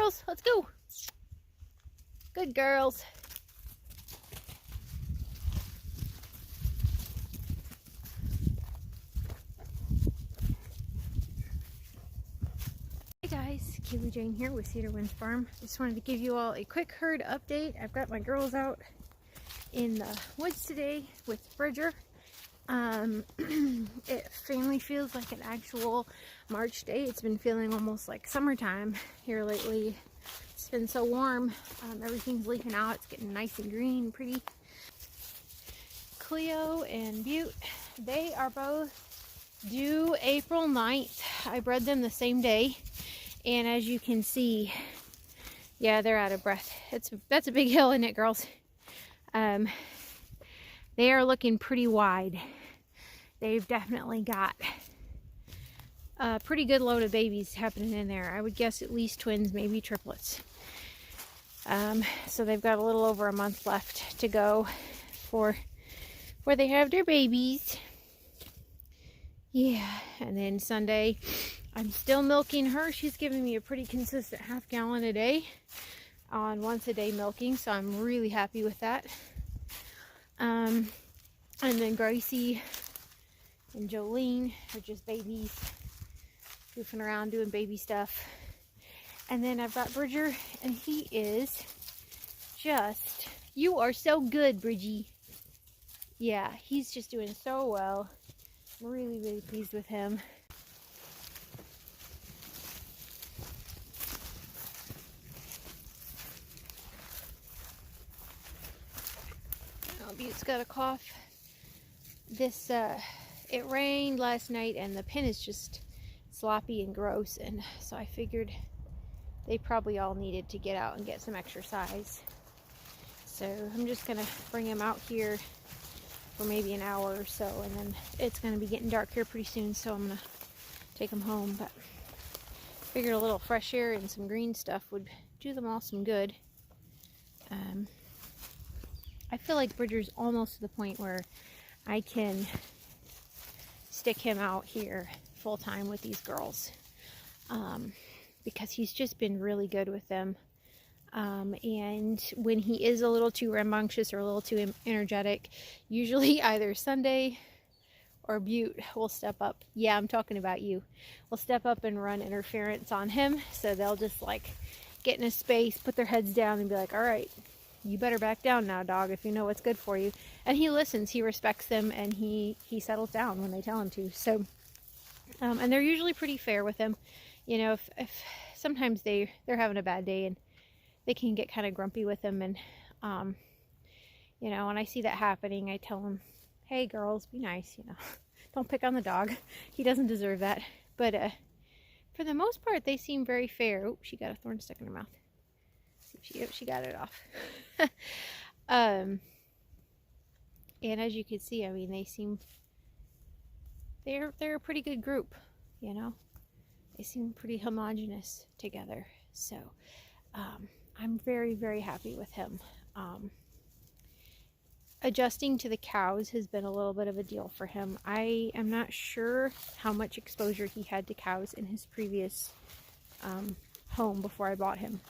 girls, let's go. Good girls. Hey guys, Kaylee Jane here with Cedar Winds Farm. Just wanted to give you all a quick herd update. I've got my girls out in the woods today with Bridger. It finally feels like an actual March day. It's been feeling almost like summertime here lately. It's been so warm. Everything's leaking out. It's getting nice and green, pretty. Cleo and Butte, they are both due April 9th. I bred them the same day. And as you can see, yeah, they're out of breath. That's a big hill, isn't it, girls? They are looking pretty wide. They've definitely got a pretty good load of babies happening in there. I would guess at least twins, maybe triplets. So they've got a little over a month left to go for where they have their babies. Yeah, and then Sunday, I'm still milking her. She's giving me a pretty consistent ½ gallon a day on once a day milking, so I'm really happy with that. And then Gracie and Jolene are just babies, goofing around doing baby stuff. And then I've got Bridger, and he is just, you are so good, Bridgie. Yeah, he's just doing so well. I'm really, really pleased with him. Oh, Butte's got a cough. It rained last night and the pen is just sloppy and gross, and so I figured they probably all needed to get out and get some exercise. So I'm just gonna bring them out here for maybe an hour or so, and then it's gonna be getting dark here pretty soon, so I'm gonna take them home. But figured a little fresh air and some green stuff would do them all some good. I feel like Bridger's almost to the point where I can stick him out here full time with these girls, because he's just been really good with them. And when he is a little too rambunctious or a little too energetic, usually either Sunday or Butte will step up. Yeah, I'm talking about you. Will step up and run interference on him. So they'll just like get in a space, put their heads down and be like, all right, you better back down now, dog, if you know what's good for you. And he listens, he respects them, and he settles down when they tell him to. So, and they're usually pretty fair with him. You know, if sometimes they're having a bad day and they can get kind of grumpy with him, and you know, when I see that happening, I tell them, hey girls, be nice, you know, don't pick on the dog. He doesn't deserve that. But for the most part, they seem very fair. Oh, she got a thorn stuck in her mouth. She got it off. And as you can see, I mean, they're a pretty good group, you know. They seem pretty homogenous together. So I'm very, very happy with him. Adjusting to the cows has been a little bit of a deal for him. I am not sure how much exposure he had to cows in his previous home before I bought him.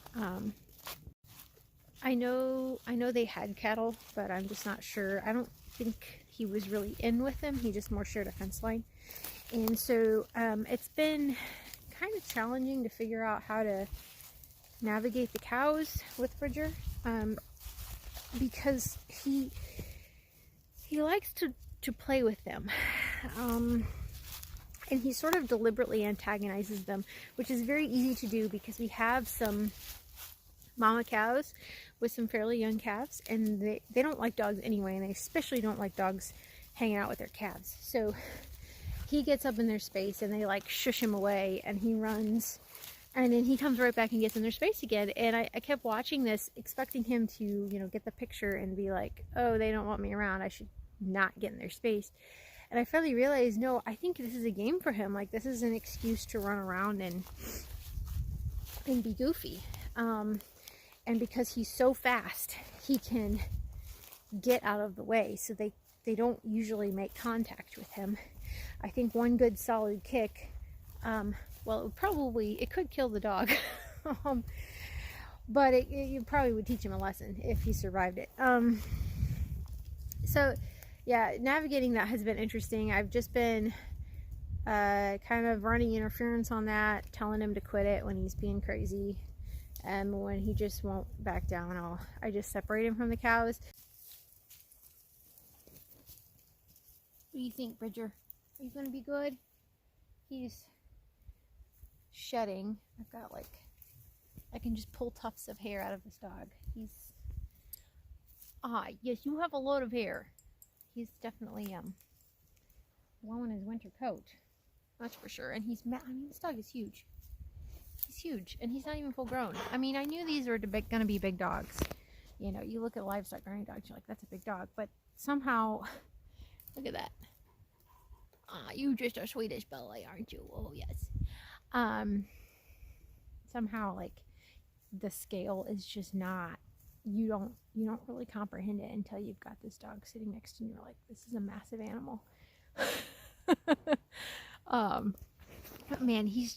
I know they had cattle, but I'm just not sure. I don't think he was really in with them. He just more shared a fence line. And so it's been kind of challenging to figure out how to navigate the cows with Bridger, because he likes to play with them. And he sort of deliberately antagonizes them, which is very easy to do because we have some mama cows with some fairly young calves, and they don't like dogs anyway, and they especially don't like dogs hanging out with their calves. So he gets up in their space and they like shush him away, and he runs, and then he comes right back and gets in their space again. And I kept watching this, expecting him to, you know, get the picture and be like, oh, they don't want me around, I should not get in their space. And I finally realized, no, I think this is a game for him. Like, this is an excuse to run around and be goofy. And because he's so fast, he can get out of the way. So they don't usually make contact with him. I think one good solid kick, well, it could kill the dog. But you probably would teach him a lesson if he survived it. So yeah, navigating that has been interesting. I've just been kind of running interference on that, telling him to quit it when he's being crazy, and when he just won't back down, I just separate him from the cows. What do you think, Bridger? Are you going to be good? He's shedding. I've got I can just pull tufts of hair out of this dog. Yes, you have a lot of hair. He's definitely blowing his winter coat. That's for sure. And he's I mean, this dog is huge. He's huge, and he's not even full grown. I mean, I knew these were going to be big dogs. You know, you look at livestock running dogs, you're like, that's a big dog. But somehow, look at that. You just a Swedish belly, aren't you? Oh yes. Somehow, the scale is just not. You don't really comprehend it until you've got this dog sitting next to you, and you're like, this is a massive animal. But man, he's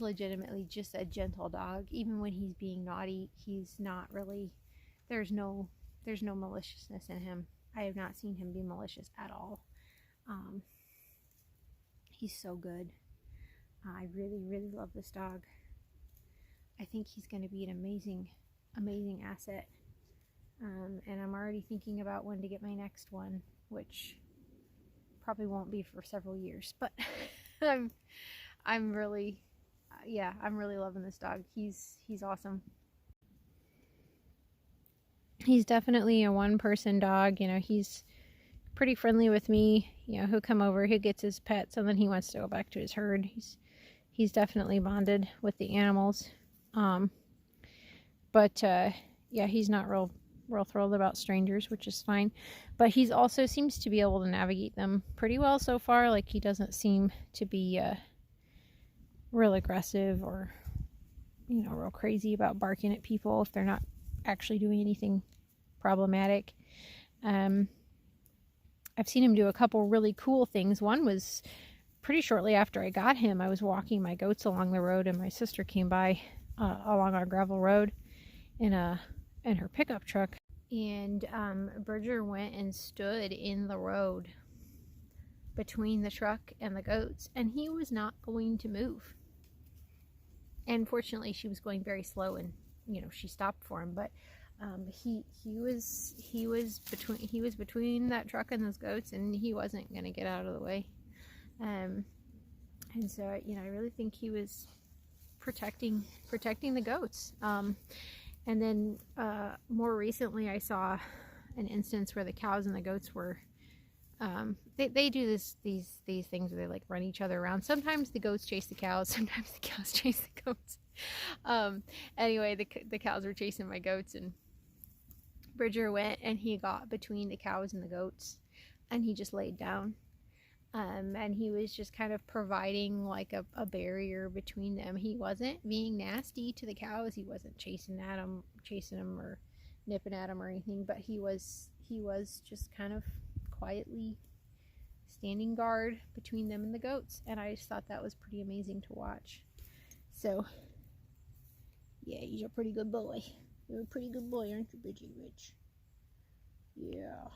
legitimately just a gentle dog. Even when he's being naughty, he's not really, there's no maliciousness in him. I have not seen him be malicious at all. He's so good. I really, really love this dog. I think he's going to be an amazing asset. And I'm already thinking about when to get my next one, which probably won't be for several years, but I'm really loving this dog. He's awesome. He's definitely a one-person dog. You know, he's pretty friendly with me. You know, he'll come over, he gets his pets, and then he wants to go back to his herd. He's definitely bonded with the animals. Yeah, he's not real thrilled about strangers, which is fine. But he's also seems to be able to navigate them pretty well so far. Like, he doesn't seem to be real aggressive or, you know, real crazy about barking at people if they're not actually doing anything problematic. I've seen him do a couple really cool things. One was pretty shortly after I got him. I was walking my goats along the road, and my sister came by along our gravel road in her pickup truck, and Bridger went and stood in the road between the truck and the goats, and he was not going to move. And fortunately, she was going very slow, and you know, she stopped for him. But he was between that truck and those goats, and he wasn't going to get out of the way. And so, you know, I really think he was protecting the goats. And then more recently, I saw an instance where the cows and the goats were they do these things where they like run each other around. Sometimes the goats chase the cows, sometimes the cows chase the goats. Anyway, the cows were chasing my goats, and Bridger went and he got between the cows and the goats, and he just laid down. And he was just kind of providing like a barrier between them. He wasn't being nasty to the cows. He wasn't chasing them or nipping at them or anything, but he was just kind of quietly standing guard between them and the goats. And I just thought that was pretty amazing to watch. So yeah, he's a pretty good boy. You're a pretty good boy, aren't you, Bridgie Rich? Yeah.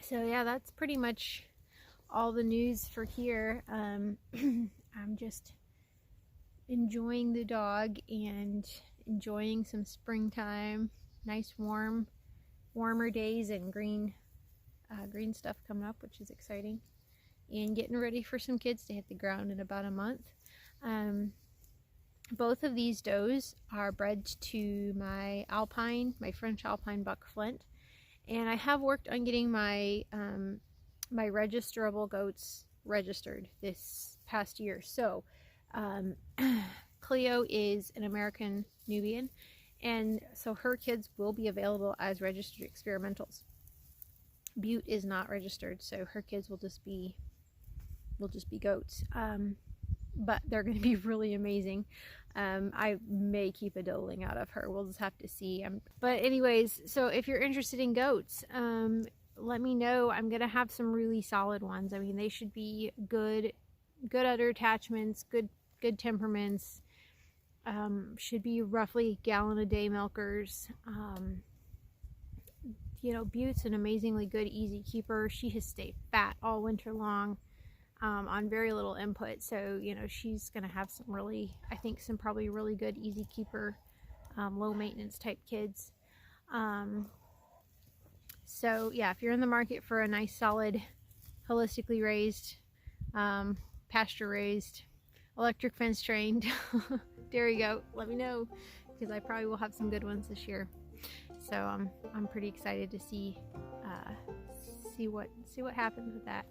So yeah, that's pretty much all the news for here. I'm just enjoying the dog and enjoying some springtime, nice warmer days, and green stuff coming up, which is exciting, and getting ready for some kids to hit the ground in about a month. Both of these does are bred to my French Alpine buck Flint. And I have worked on getting my my registerable goats registered this past year. So Cleo is an American Nubian, and so her kids will be available as registered experimentals. Butte is not registered, so her kids will just be goats. But they're going to be really amazing. I may keep a doeling out of her. We'll just have to see. But anyways, so if you're interested in goats, let me know. I'm going to have some really solid ones. I mean, they should be good udder attachments, good good temperaments, should be roughly gallon a day milkers. You know, Butte's an amazingly good easy keeper. She has stayed fat all winter long on very little input, so you know, she's gonna have some really, I think, some probably really good easy keeper, low maintenance type kids. So yeah, if you're in the market for a nice solid holistically raised, pasture raised, electric fence trained dairy goat, let me know, because I probably will have some good ones this year. So I'm pretty excited to see what happens with that.